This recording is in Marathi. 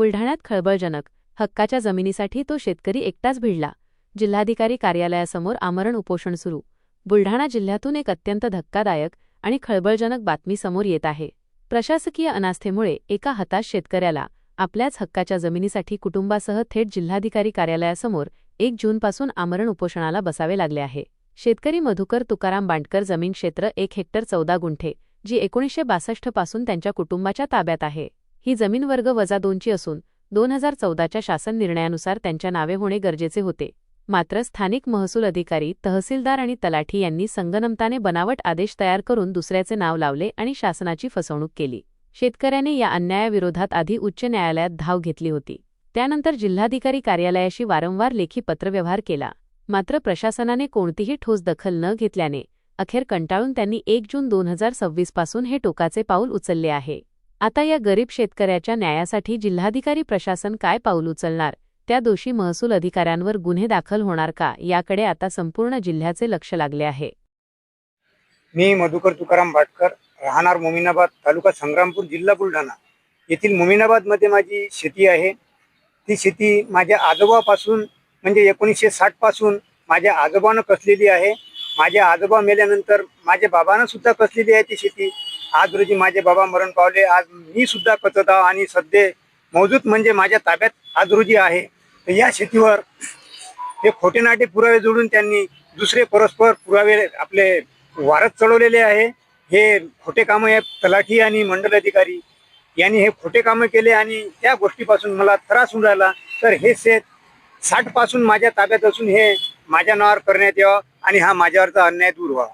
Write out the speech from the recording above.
बुलढाण्यात खळबळजनक हक्काच्या जमिनीसाठी तो शेतकरी एकटाच भिडला। जिल्हाधिकारी कार्यालयासमोर आमरण उपोषण सुरू। बुलढाणा जिल्ह्यातून एक अत्यंत धक्कादायक आणि खळबळजनक बातमी समोर येत आहे। प्रशासकीय अनास्थेमुळे एका हताश शेतकऱ्याला आपल्याच हक्काच्या जमिनीसाठी कुटुंबासह थेट जिल्हाधिकारी कार्यालयासमोर 1 जूनपासून आमरण उपोषणाला बसावे लागले आहे। शेतकरी मधुकर तुकाराम बांडकर जमीन क्षेत्र 1 हेक्टर 14 गुंठे, जी 1962 पासून त्यांच्या कुटुंबाच्या ताब्यात आहे। ही जमीन वर्ग -2ची असून 2014च्या शासन निर्णयानुसार त्यांच्या नावे होणे गरजेचे होते। मात्र स्थानिक महसूल अधिकारी, तहसीलदार आणि तलाठी यांनी संगनमताने बनावट आदेश तयार करून दुसऱ्याचे नाव लावले आणि शासनाची फसवणूक केली। शेतकऱ्याने या अन्यायाविरोधात आधी उच्च न्यायालयात धाव घेतली होती। त्यानंतर जिल्हाधिकारी कार्यालयाशी वारंवार लेखी पत्रव्यवहार केला। मात्र प्रशासनाने कोणतीही ठोस दखल न घेतल्याने अखेर कंटाळून त्यांनी 1 जून 2026 पासून हे टोकाचे पाऊल उचलले आहे। आता या गरीब शेतकऱ्याच्या न्यायासाठी जिल्हाधिकारी प्रशासन काय पाऊल उचलणार, त्या दोषी महसूल अधिकाऱ्यांवर गुन्हे दाखल होणार का, याकडे आता संपूर्ण जिल्ह्याचे लक्ष लागले आहे। मी मधुकर तुकाराम बाटकर, राहणार मोमीनाबाद, तालुका संग्रामपूर, जिल्हा बुलढाणा येथील मोमीनाबादमध्ये माझी शेती आहे। ती शेती माझ्या आजोबापासून म्हणजे 1960 पासून माझ्या आजोबानं कसलेली आहे। माझे आजोबा मेल्यानंतर माझ्या बाबानं सुद्धा कसलेली आहे ती शेती। आज रोजी माझे बाबा मरण पावले, आज मी सुद्धा कचत आहे आणि सध्या मौजूद म्हणजे माझ्या ताब्यात आज रोजी आहे। तर या शेतीवर हे खोटे नाटे पुरावे जोडून त्यांनी दुसरे परस्पर पुरावे आपले वारस चढवलेले आहे। हे खोटे कामं हे तलाठी आणि मंडल अधिकारी यांनी हे खोटे कामं केले आणि त्या गोष्टीपासून मला त्रास होऊन राहिला। तर हे शेत 60 पासून माझ्या ताब्यात असून हे माझ्या नावावर करण्यात यावं आणि हा माझ्यावरचा अन्याय दूर व्हावा।